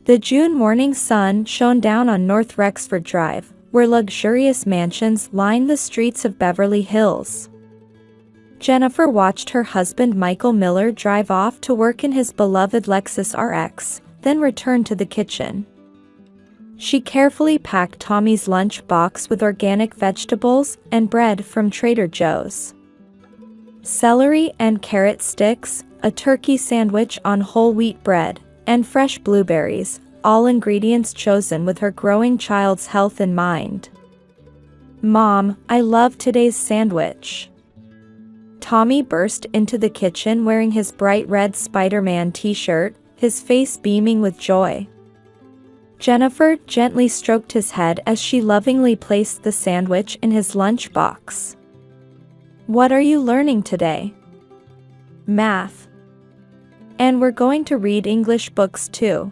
The June morning sun shone down on North Rexford Drive, where luxurious mansions lined the streets of Beverly Hills. Jennifer watched her husband Michael Miller drive off to work in his beloved Lexus RX, then return to the kitchen. She carefully packed Tommy's lunch box with organic vegetables and bread from Trader Joe's. Celery and carrot sticks, a turkey sandwich on whole wheat bread, and fresh blueberries, all ingredients chosen with her growing child's health in mind. "Mom, I love today's sandwich." Tommy burst into the kitchen wearing his bright red Spider-Man t-shirt, his face beaming with joy. Jennifer gently stroked his head as she lovingly placed the sandwich in his lunchbox. "What are you learning today?" "Math. And we're going to read English books too.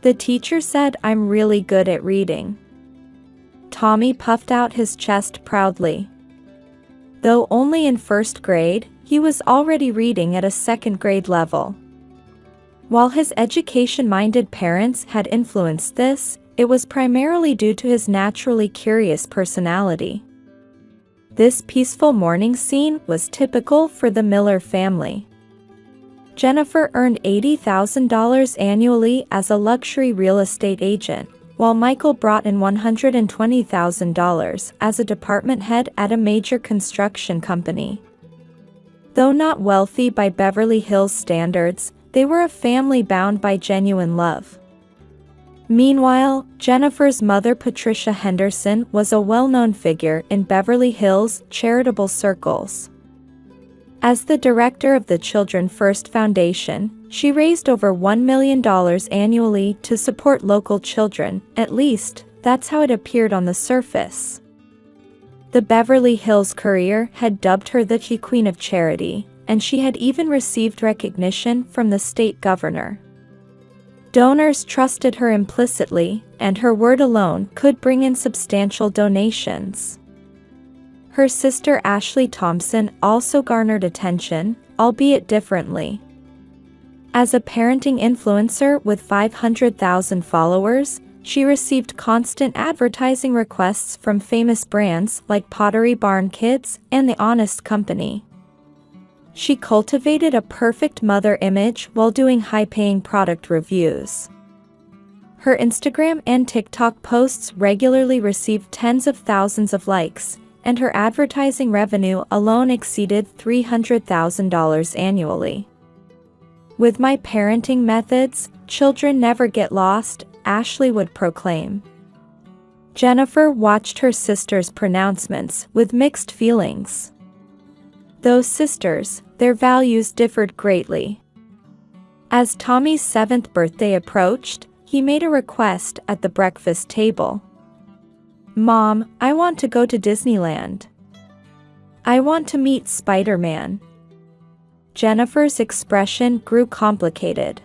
The teacher said I'm really good at reading." Tommy puffed out his chest proudly. Though only in first grade, he was already reading at a second grade level. While his education-minded parents had influenced this, it was primarily due to his naturally curious personality. This peaceful morning scene was typical for the Miller family. Jennifer earned $80,000 annually as a luxury real estate agent, while Michael brought in $120,000 as a department head at a major construction company. Though not wealthy by Beverly Hills standards, they were a family bound by genuine love. Meanwhile, Jennifer's mother Patricia Henderson was a well-known figure in Beverly Hills charitable circles. As the director of the Children First Foundation, she raised over $1 million annually to support local children, at least, that's how it appeared on the surface. The Beverly Hills Courier had dubbed her the Queen of Charity, and she had even received recognition from the state governor. Donors trusted her implicitly, and her word alone could bring in substantial donations. Her sister Ashley Thompson also garnered attention, albeit differently. As a parenting influencer with 500,000 followers, she received constant advertising requests from famous brands like Pottery Barn Kids and The Honest Company. She cultivated a perfect mother image while doing high-paying product reviews. Her Instagram and TikTok posts regularly received tens of thousands of likes, and her advertising revenue alone exceeded $300,000 annually. "With my parenting methods, children never get lost," Ashley would proclaim. Jennifer watched her sister's pronouncements with mixed feelings. Those sisters, their values differed greatly. As Tommy's 7th birthday approached, he made a request at the breakfast table. "Mom, I want to go to Disneyland. I want to meet Spider-Man." Jennifer's expression grew complicated.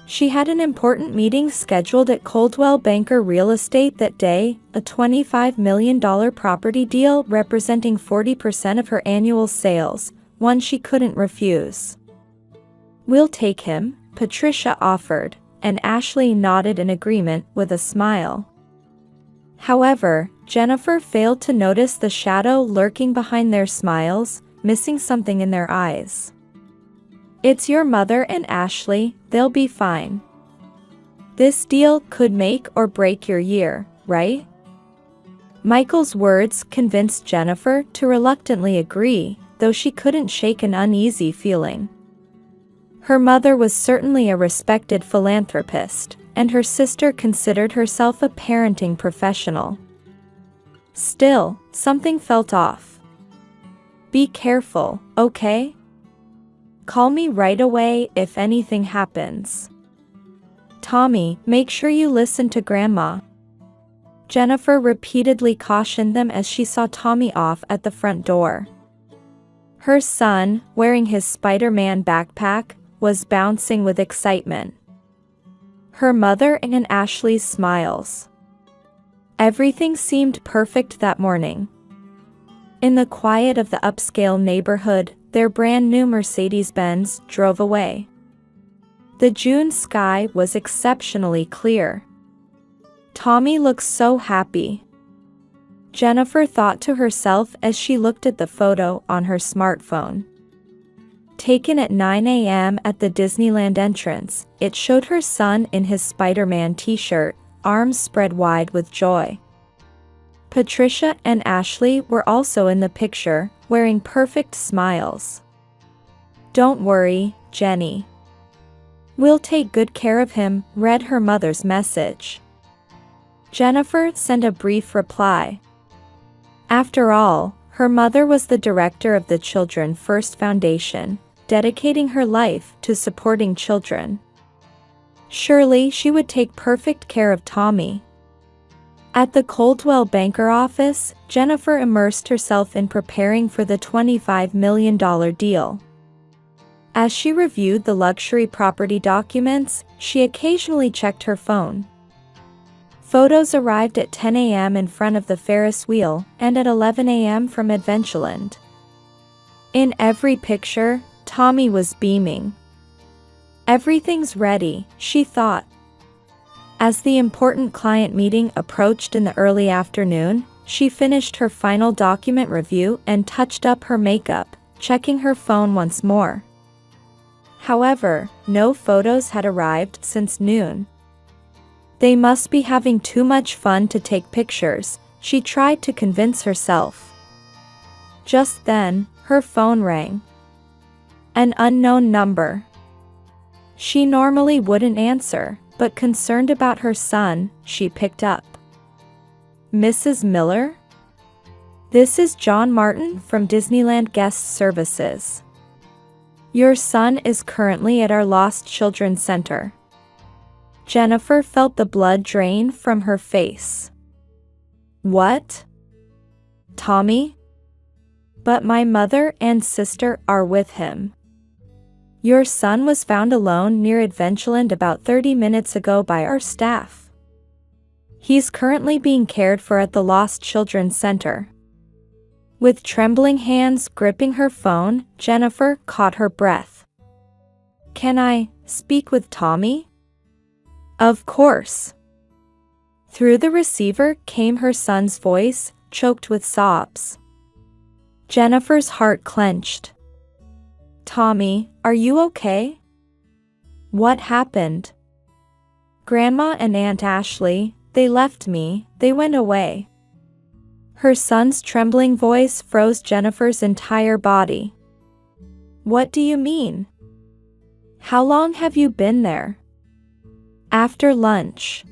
She had an important meeting scheduled at Coldwell Banker Real Estate that day, a $25 million property deal representing 40% of her annual sales, one she couldn't refuse. "We'll take him," Patricia offered, and Ashley nodded in agreement with a smile. However, Jennifer failed to notice the shadow lurking behind their smiles, missing something in their eyes. "It's your mother and Ashley, they'll be fine. This deal could make or break your year, right?" Michael's words convinced Jennifer to reluctantly agree, though she couldn't shake an uneasy feeling. Her mother was certainly a respected philanthropist, and her sister considered herself a parenting professional. Still, something felt off. "Be careful, okay? Call me right away if anything happens. Tommy, make sure you listen to Grandma." Jennifer repeatedly cautioned them as she saw Tommy off at the front door. Her son, wearing his Spider-Man backpack, was bouncing with excitement. Her mother and Ashley's smiles. Everything seemed perfect that morning. In the quiet of the upscale neighborhood, their brand new Mercedes-Benz drove away. The June sky was exceptionally clear. Tommy looks so happy, Jennifer thought to herself as she looked at the photo on her smartphone. Taken at 9 a.m. at the Disneyland entrance, it showed her son in his Spider-Man t-shirt, arms spread wide with joy. Patricia and Ashley were also in the picture, wearing perfect smiles. "Don't worry, Jenny. We'll take good care of him," read her mother's message. Jennifer sent a brief reply. After all, her mother was the director of the Children First Foundation, dedicating her life to supporting children. Surely she would take perfect care of Tommy. At the Coldwell Banker office, Jennifer immersed herself in preparing for the $25 million deal. As she reviewed the luxury property documents, she occasionally checked her phone. Photos arrived at 10 a.m. in front of the Ferris wheel and at 11 a.m. from Adventureland. In every picture, Tommy was beaming. "Everything's ready," she thought. As the important client meeting approached in the early afternoon, she finished her final document review and touched up her makeup, checking her phone once more. However, no photos had arrived since noon. They must be having too much fun to take pictures, she tried to convince herself. Just then, her phone rang. An unknown number. She normally wouldn't answer, but concerned about her son, she picked up. "Mrs. Miller? This is John Martin from Disneyland Guest Services. Your son is currently at our Lost Children Center." Jennifer felt the blood drain from her face. "What? Tommy? But my mother and sister are with him. Your son was found alone near Adventureland about 30 minutes ago by our staff. He's currently being cared for at the Lost Children Center." With trembling hands gripping her phone, Jennifer caught her breath. "Can I speak with Tommy?" "Of course." Through the receiver came her son's voice, choked with sobs. Jennifer's heart clenched. "Tommy, are you okay? What happened?" "Grandma and Aunt Ashley, they left me, they went away." Her son's trembling voice froze Jennifer's entire body. "What do you mean? How long have you been there?" "After lunch.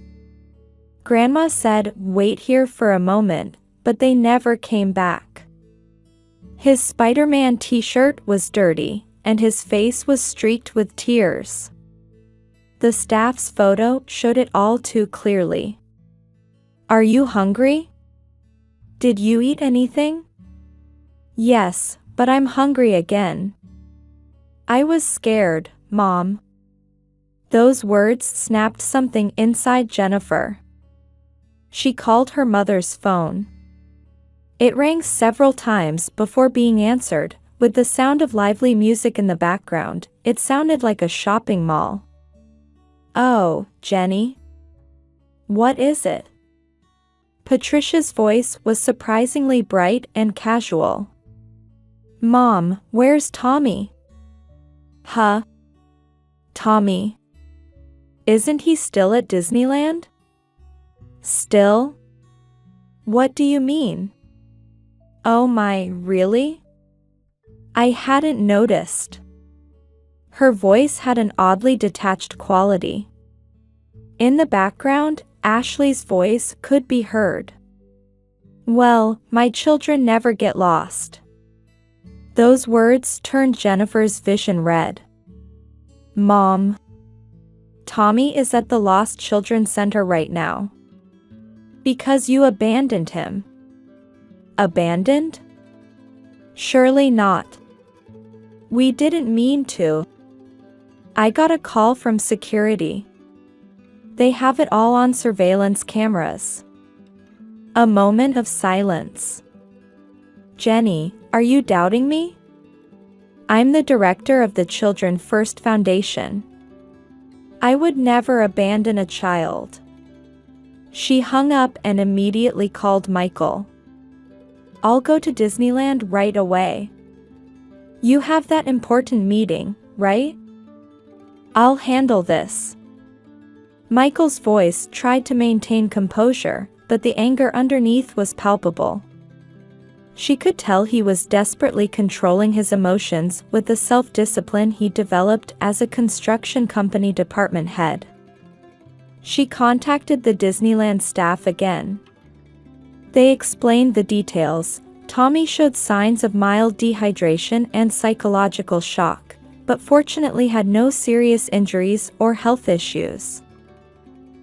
Grandma said, 'Wait here for a moment,' but they never came back." His Spider-Man t-shirt was dirty, and his face was streaked with tears. The staff's photo showed it all too clearly. "Are you hungry? Did you eat anything?" "Yes, but I'm hungry again. I was scared, Mom." Those words snapped something inside Jennifer. She called her mother's phone. It rang several times before being answered, with the sound of lively music in the background. It sounded like a shopping mall. "Oh, Jenny? What is it?" Patricia's voice was surprisingly bright and casual. "Mom, where's Tommy?" "Huh? Tommy? Isn't he still at Disneyland?" "Still? What do you mean?" "Oh my, really? I hadn't noticed." Her voice had an oddly detached quality. In the background, Ashley's voice could be heard. "Well, my children never get lost." Those words turned Jennifer's vision red. "Mom, Tommy is at the Lost Children Center right now." "Because you abandoned him." "Abandoned? Surely not. We didn't mean to. I got a call from security. They have it all on surveillance cameras." A moment of silence. "Jenny, are you doubting me? I'm the director of the Children First Foundation. I would never abandon a child. She hung up and immediately called Michael. I'll go to Disneyland right away. You have that important meeting, right? I'll handle this. Michael's voice tried to maintain composure, but the anger underneath was palpable. She could tell he was desperately controlling his emotions with the self-discipline he developed as a construction company department head. She contacted the Disneyland staff again. They explained the details. Tommy showed signs of mild dehydration and psychological shock, but fortunately had no serious injuries or health issues.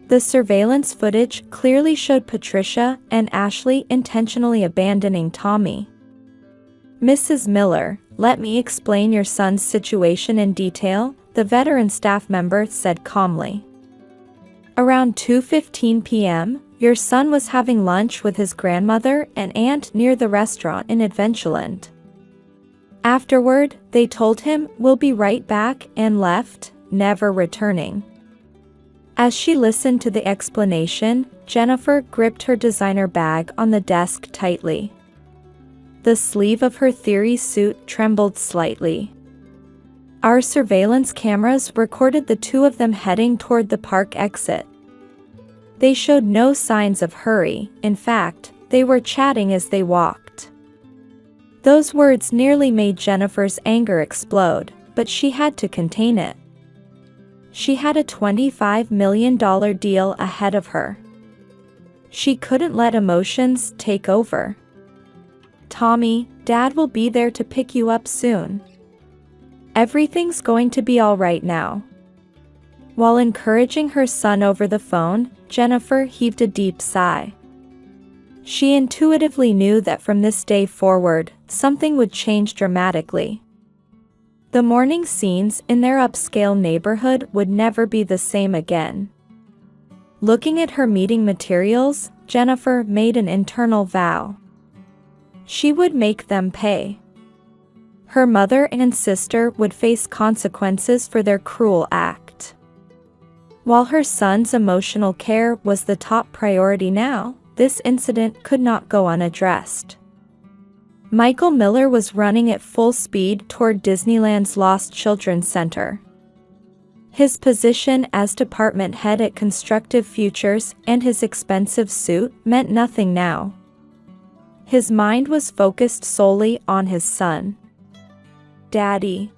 The surveillance footage clearly showed Patricia and Ashley intentionally abandoning Tommy. Mrs. Miller, let me explain your son's situation in detail, the veteran staff member said calmly. Around 2:15 p.m., your son was having lunch with his grandmother and aunt near the restaurant in Adventureland. Afterward, they told him, "We'll be right back," and left, never returning. As she listened to the explanation, Jennifer gripped her designer bag on the desk tightly. The sleeve of her theory suit trembled slightly. Our surveillance cameras recorded the two of them heading toward the park exit. They showed no signs of hurry. In fact, they were chatting as they walked. Those words nearly made Jennifer's anger explode, but she had to contain it. She had a $25 million deal ahead of her. She couldn't let emotions take over. Tommy, Dad will be there to pick you up soon. Everything's going to be all right now. While encouraging her son over the phone, Jennifer heaved a deep sigh. She intuitively knew that from this day forward, something would change dramatically. The morning scenes in their upscale neighborhood would never be the same again. Looking at her meeting materials, Jennifer made an internal vow. She would make them pay. Her mother and sister would face consequences for their cruel act. While her son's emotional care was the top priority now, this incident could not go unaddressed. Michael Miller was running at full speed toward Disneyland's Lost Children's Center. His position as department head at Constructive Futures and his expensive suit meant nothing now. His mind was focused solely on his son. "Daddy."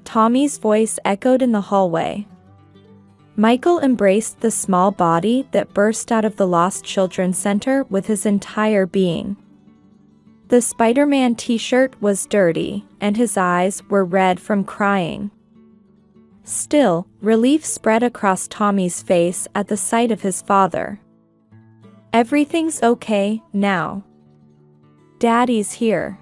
Tommy's voice echoed in the hallway. Michael embraced the small body that burst out of the Lost Children's Center with his entire being. The Spider-Man t-shirt was dirty, and his eyes were red from crying. Still, relief spread across Tommy's face at the sight of his father. "Everything's okay, now. Daddy's here."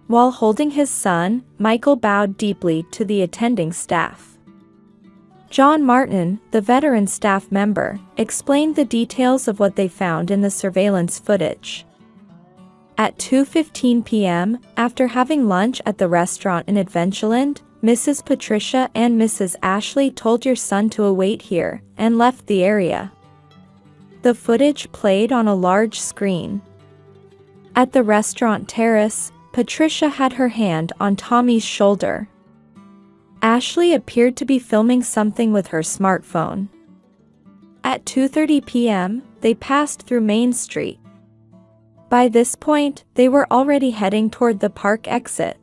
While holding his son, Michael bowed deeply to the attending staff. John Martin, the veteran staff member, explained the details of what they found in the surveillance footage. At 2:15 p.m., after having lunch at the restaurant in Adventureland, Mrs. Patricia and Mrs. Ashley told your son to await here, and left the area. The footage played on a large screen. At the restaurant terrace, Patricia had her hand on Tommy's shoulder. Ashley appeared to be filming something with her smartphone. At 2:30 p.m., they passed through Main Street. By this point, they were already heading toward the park exit.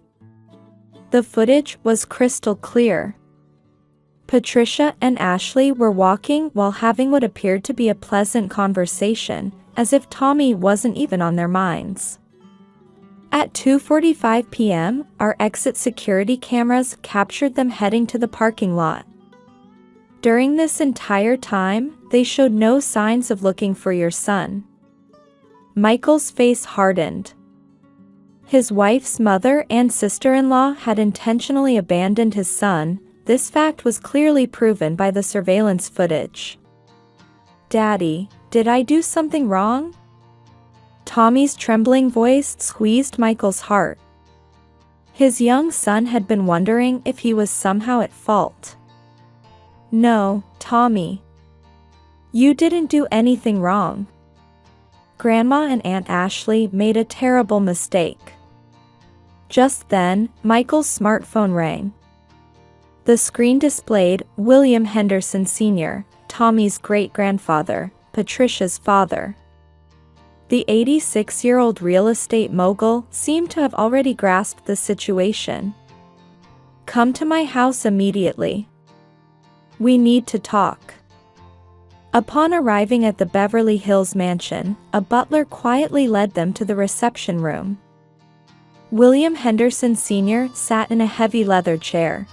The footage was crystal clear. Patricia and Ashley were walking while having what appeared to be a pleasant conversation, as if Tommy wasn't even on their minds. At 2:45 p.m., our exit security cameras captured them heading to the parking lot. During this entire time, they showed no signs of looking for your son. Michael's face hardened. His wife's mother and sister-in-law had intentionally abandoned his son. This fact was clearly proven by the surveillance footage. "Daddy, did I do something wrong?" Tommy's trembling voice squeezed Michael's heart. His young son had been wondering if he was somehow at fault. No, Tommy. You didn't do anything wrong. Grandma and Aunt Ashley made a terrible mistake. Just then, Michael's smartphone rang. The screen displayed William Henderson Sr., Tommy's great-grandfather, Patricia's father. The 86-year-old real estate mogul seemed to have already grasped the situation. "Come to my house immediately. We need to talk." Upon arriving at the Beverly Hills mansion, a butler quietly led them to the reception room. William Henderson Sr. sat in a heavy leather chair.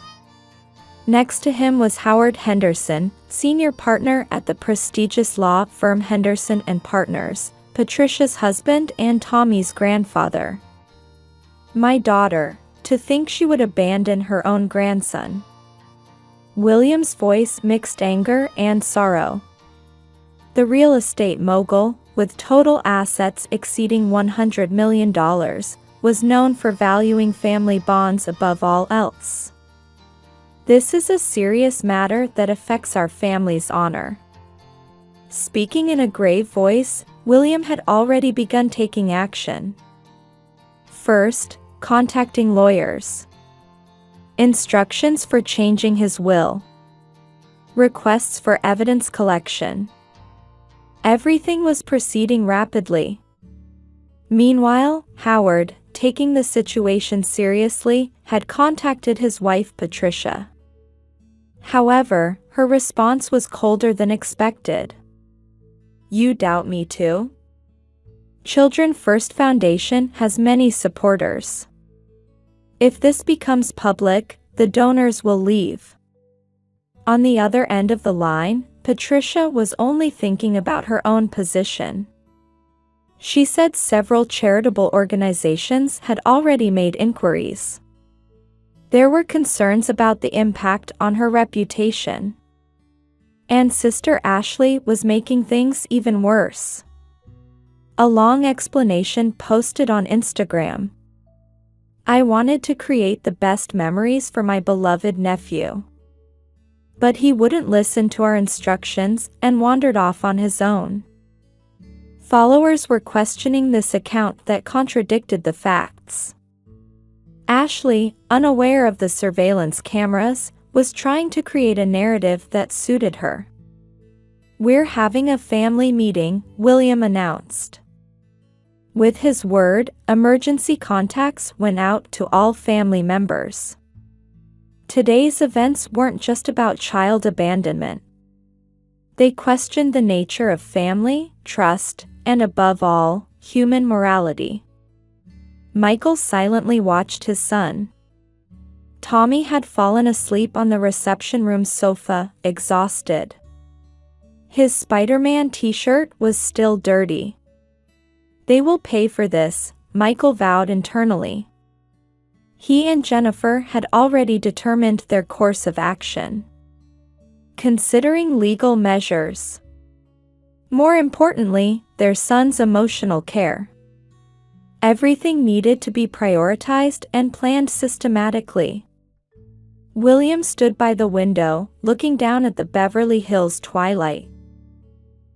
Next to him was Howard Henderson, senior partner at the prestigious law firm Henderson & Partners, Patricia's husband and Tommy's grandfather. "My daughter, to think she would abandon her own grandson." William's voice mixed anger and sorrow. The real estate mogul, with total assets exceeding $100 million, was known for valuing family bonds above all else. "This is a serious matter that affects our family's honor." Speaking in a grave voice, William had already begun taking action. First, contacting lawyers. Instructions for changing his will. Requests for evidence collection. Everything was proceeding rapidly. Meanwhile, Howard, taking the situation seriously, had contacted his wife Patricia. However, her response was colder than expected. "You doubt me too?" Children First Foundation has many supporters. If this becomes public, the donors will leave. On the other end of the line, Patricia was only thinking about her own position. She said several charitable organizations had already made inquiries. There were concerns about the impact on her reputation. And Sister Ashley was making things even worse. A long explanation posted on Instagram. "I wanted to create the best memories for my beloved nephew. But he wouldn't listen to our instructions and wandered off on his own." Followers were questioning this account that contradicted the facts. Ashley, unaware of the surveillance cameras, was trying to create a narrative that suited her. "We're having a family meeting," William announced. With his word, emergency contacts went out to all family members. Today's events weren't just about child abandonment. They questioned the nature of family, trust, and above all, human morality. Michael silently watched his son. Tommy had fallen asleep on the reception room sofa, exhausted. His Spider-Man t-shirt was still dirty. "They will pay for this," Michael vowed internally. He and Jennifer had already determined their course of action. Considering legal measures. More importantly, their son's emotional care. Everything needed to be prioritized and planned systematically. William stood by the window, looking down at the Beverly Hills twilight.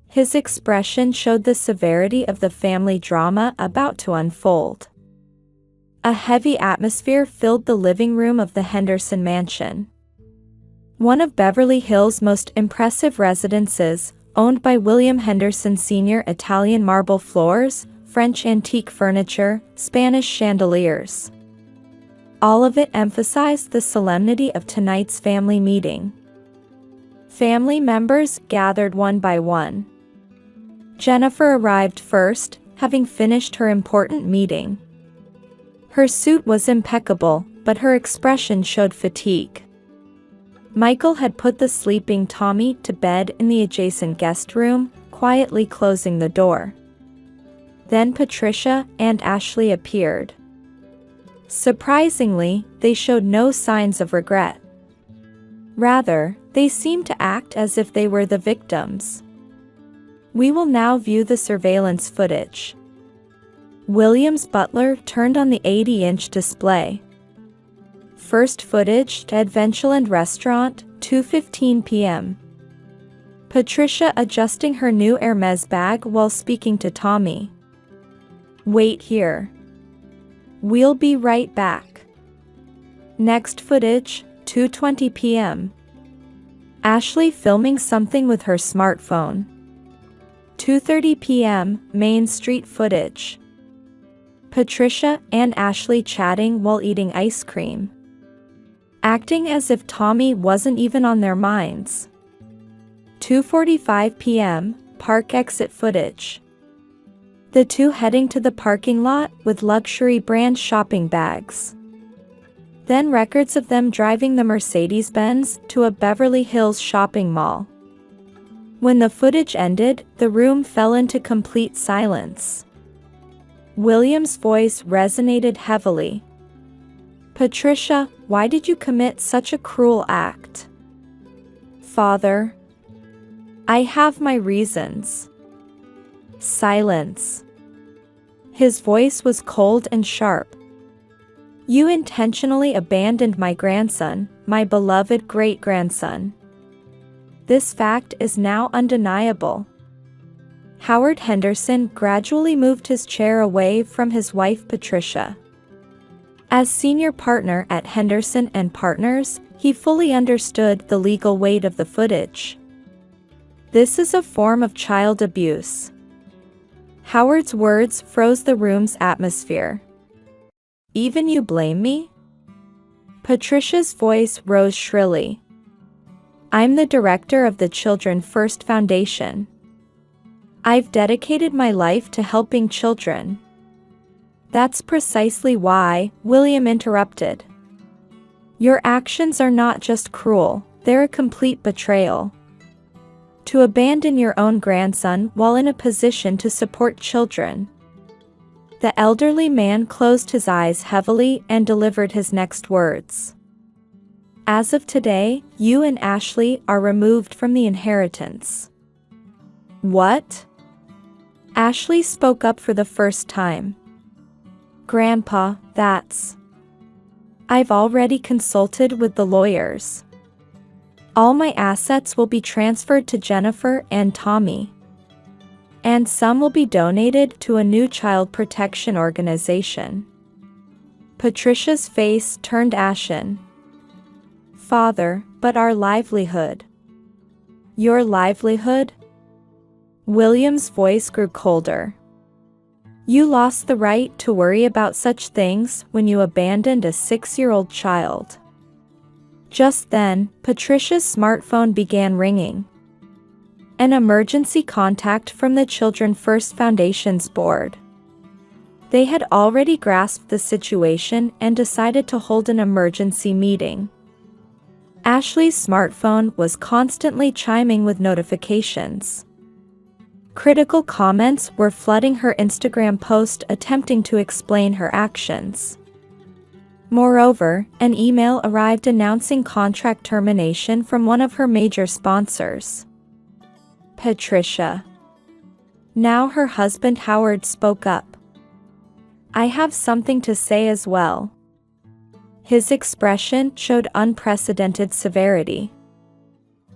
His expression showed the severity of the family drama about to unfold. A heavy atmosphere filled the living room of the Henderson mansion. One of Beverly Hills' most impressive residences, owned by William Henderson Sr. Italian marble floors, French antique furniture, Spanish chandeliers. All of it emphasized the solemnity of tonight's family meeting. Family members gathered one by one. Jennifer arrived first, having finished her important meeting. Her suit was impeccable, but her expression showed fatigue. Michael had put the sleeping Tommy to bed in the adjacent guest room, quietly closing the door. Then Patricia and Ashley appeared. Surprisingly, they showed no signs of regret. Rather, they seemed to act as if they were the victims. We will now view the surveillance footage. William's butler turned on the 80-inch display. First footage, Adventureland Restaurant, 2:15 p.m. Patricia adjusting her new Hermes bag while speaking to Tommy. Wait here. We'll be right back. Next footage, 2:20 p.m. Ashley filming something with her smartphone. 2:30 p.m. Main Street footage. Patricia and Ashley chatting while eating ice cream. Acting as if Tommy wasn't even on their minds. 2:45 p.m. Park exit footage. The two heading to the parking lot with luxury brand shopping bags. Then records of them driving the Mercedes-Benz to a Beverly Hills shopping mall. When the footage ended, the room fell into complete silence. William's voice resonated heavily. Patricia, why did you commit such a cruel act? Father, I have my reasons. Silence. His voice was cold and sharp. You intentionally abandoned my grandson, my beloved great-grandson. This fact is now undeniable. Howard Henderson gradually moved his chair away from his wife Patricia. As senior partner at Henderson and Partners, he fully understood the legal weight of the footage. This is a form of child abuse. Howard's words froze the room's atmosphere. Even you blame me? Patricia's voice rose shrilly. I'm the director of the Children First Foundation. I've dedicated my life to helping children. That's precisely why, William interrupted. Your actions are not just cruel, they're a complete betrayal. To abandon your own grandson while in a position to support children. The elderly man closed his eyes heavily and delivered his next words. As of today, you and Ashley are removed from the inheritance. What? Ashley spoke up for the first time. Grandpa, that's... I've already consulted with the lawyers. All my assets will be transferred to Jennifer and Tommy. And some will be donated to a new child protection organization. Patricia's face turned ashen. Father, but our livelihood. Your livelihood? William's voice grew colder. You lost the right to worry about such things when you abandoned a 6-year-old child. Just then, Patricia's smartphone began ringing. An emergency contact from the Children First Foundation's board. They had already grasped the situation and decided to hold an emergency meeting. Ashley's smartphone was constantly chiming with notifications. Critical comments were flooding her Instagram post attempting to explain her actions. Moreover, an email arrived announcing contract termination from one of her major sponsors. Patricia. Now her husband Howard spoke up. I have something to say as well. His expression showed unprecedented severity.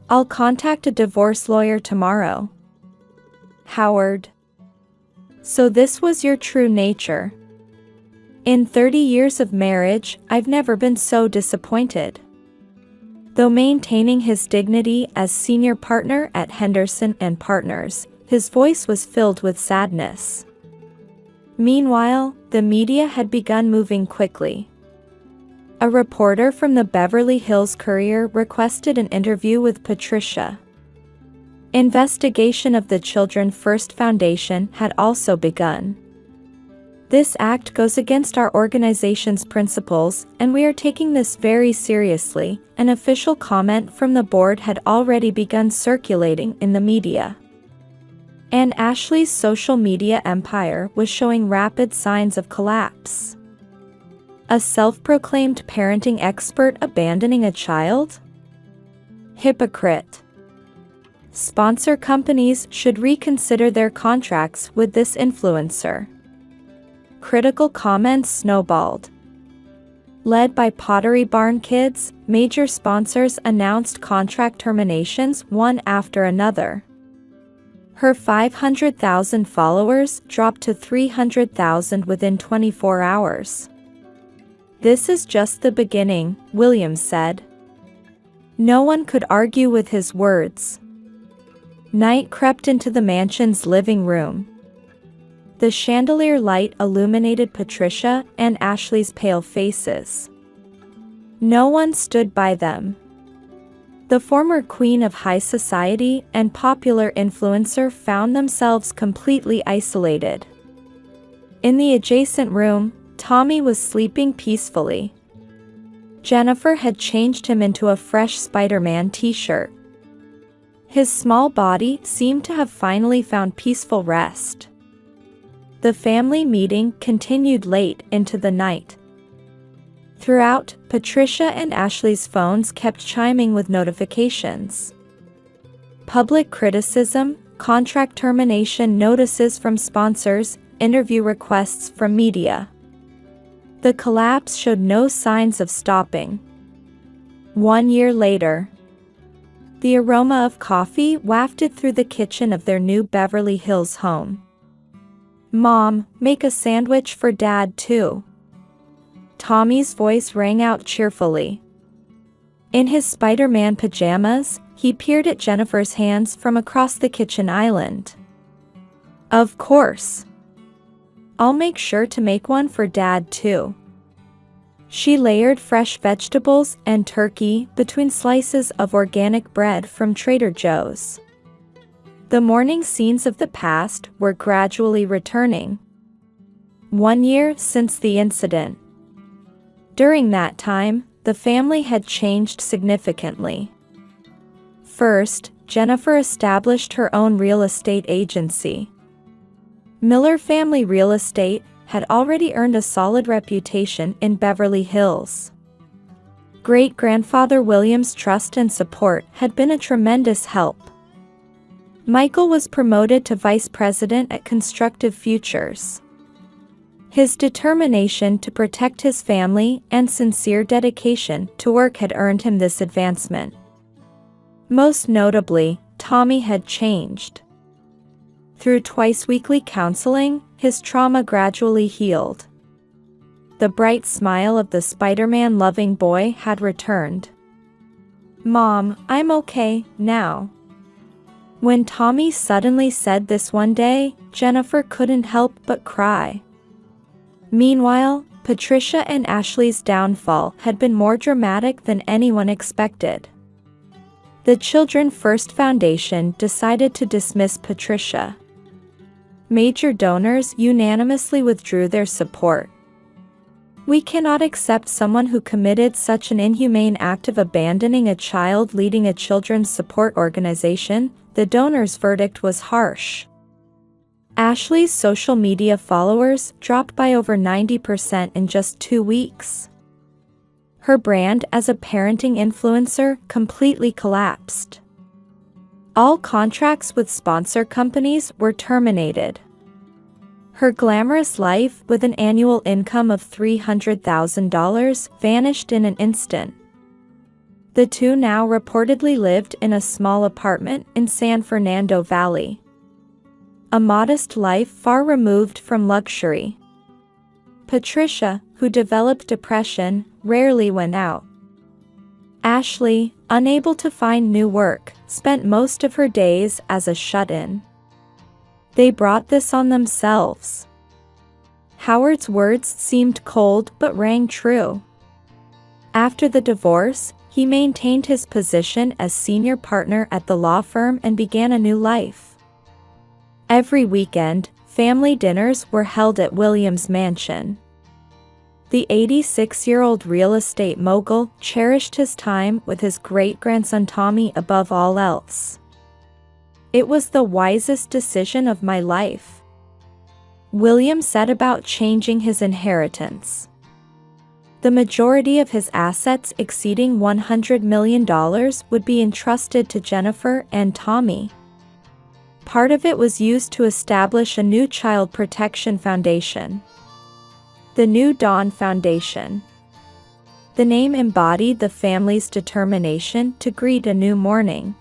I'll contact a divorce lawyer tomorrow. Howard. So this was your true nature. In 30 years of marriage, I've never been so disappointed. Though maintaining his dignity as senior partner at Henderson and Partners, his voice was filled with sadness. Meanwhile, the media had begun moving quickly. A reporter from the Beverly Hills Courier requested an interview with Patricia. Investigation of the Children First Foundation had also begun. This act goes against our organization's principles, and we are taking this very seriously. An official comment from the board had already begun circulating in the media. And Ashley's social media empire was showing rapid signs of collapse. A self-proclaimed parenting expert abandoning a child? Hypocrite. Sponsor companies should reconsider their contracts with this influencer. Critical comments snowballed. Led by Pottery Barn Kids, major sponsors announced contract terminations one after another. Her 500,000 followers dropped to 300,000 within 24 hours. "This is just the beginning," Williams said. No one could argue with his words. Night crept into the mansion's living room. The chandelier light illuminated Patricia and Ashley's pale faces. No one stood by them. The former queen of high society and popular influencer found themselves completely isolated. In the adjacent room, Tommy was sleeping peacefully. Jennifer had changed him into a fresh Spider-Man t-shirt. His small body seemed to have finally found peaceful rest. The family meeting continued late into the night. Throughout, Patricia and Ashley's phones kept chiming with notifications. Public criticism, contract termination notices from sponsors, interview requests from media. The collapse showed no signs of stopping. 1 year later, the aroma of coffee wafted through the kitchen of their new Beverly Hills home. "Mom, make a sandwich for Dad too." Tommy's voice rang out cheerfully. In his Spider-Man pajamas, he peered at Jennifer's hands from across the kitchen island. "Of course. I'll make sure to make one for Dad too." She layered fresh vegetables and turkey between slices of organic bread from Trader Joe's. The morning scenes of the past were gradually returning. 1 year since the incident. During that time, the family had changed significantly. First, Jennifer established her own real estate agency. Miller Family Real Estate had already earned a solid reputation in Beverly Hills. Great-grandfather William's trust and support had been a tremendous help. Michael was promoted to vice president at Constructive Futures. His determination to protect his family and sincere dedication to work had earned him this advancement. Most notably, Tommy had changed. Through twice-weekly counseling, his trauma gradually healed. The bright smile of the Spider-Man-loving boy had returned. "Mom, I'm okay now." When Tommy suddenly said this one day, Jennifer couldn't help but cry. Meanwhile, Patricia and Ashley's downfall had been more dramatic than anyone expected. The Children First Foundation decided to dismiss Patricia. Major donors unanimously withdrew their support. "We cannot accept someone who committed such an inhumane act of abandoning a child leading a children's support organization," the donors' verdict was harsh. Ashley's social media followers dropped by over 90% in just 2 weeks. Her brand as a parenting influencer completely collapsed. All contracts with sponsor companies were terminated. Her glamorous life with an annual income of $300,000 vanished in an instant. The two now reportedly lived in a small apartment in San Fernando Valley. A modest life far removed from luxury. Patricia, who developed depression, rarely went out. Ashley, unable to find new work, spent most of her days as a shut-in. They brought this on themselves. Howard's words seemed cold but rang true. After the divorce, he maintained his position as senior partner at the law firm and began a new life. Every weekend, family dinners were held at Williams' mansion. The 86-year-old real estate mogul cherished his time with his great-grandson Tommy above all else. "It was the wisest decision of my life," William said about changing his inheritance. The majority of his assets exceeding $100 million would be entrusted to Jennifer and Tommy. Part of it was used to establish a new child protection foundation, the New Dawn Foundation. The name embodied the family's determination to greet a new morning.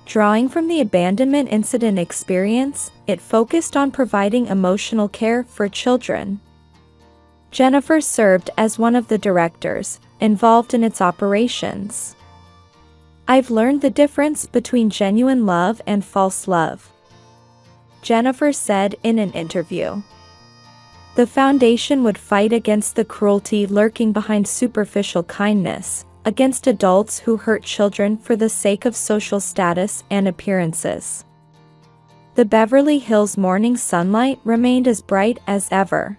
Drawing from the abandonment incident experience, it focused on providing emotional care for children. Jennifer served as one of the directors, involved in its operations. I've learned the difference between genuine love and false love, Jennifer said in an interview. The foundation would fight against the cruelty lurking behind superficial kindness, against adults who hurt children for the sake of social status and appearances. The Beverly Hills morning sunlight remained as bright as ever.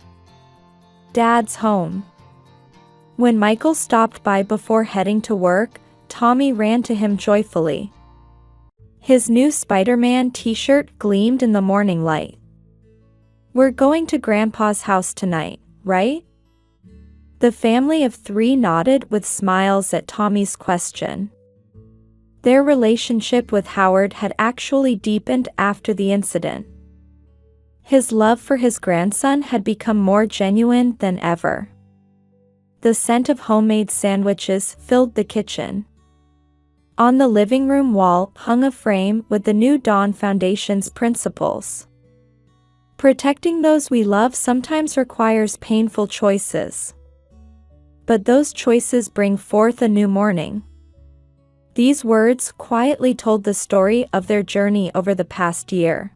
Dad's home. When Michael stopped by before heading to work, Tommy ran to him joyfully. His new Spider-Man t-shirt gleamed in the morning light. "We're going to Grandpa's house tonight, right?" The family of three nodded with smiles at Tommy's question. Their relationship with Howard had actually deepened after the incident. His love for his grandson had become more genuine than ever. The scent of homemade sandwiches filled the kitchen. On the living room wall hung a frame with the New Dawn Foundation's principles. Protecting those we love sometimes requires painful choices. But those choices bring forth a new morning. These words quietly told the story of their journey over the past year.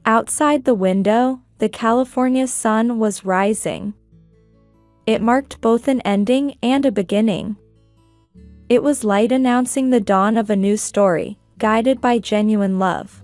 Outside the window, the California sun was rising. It marked both an ending and a beginning. It was light announcing the dawn of a new story, guided by genuine love.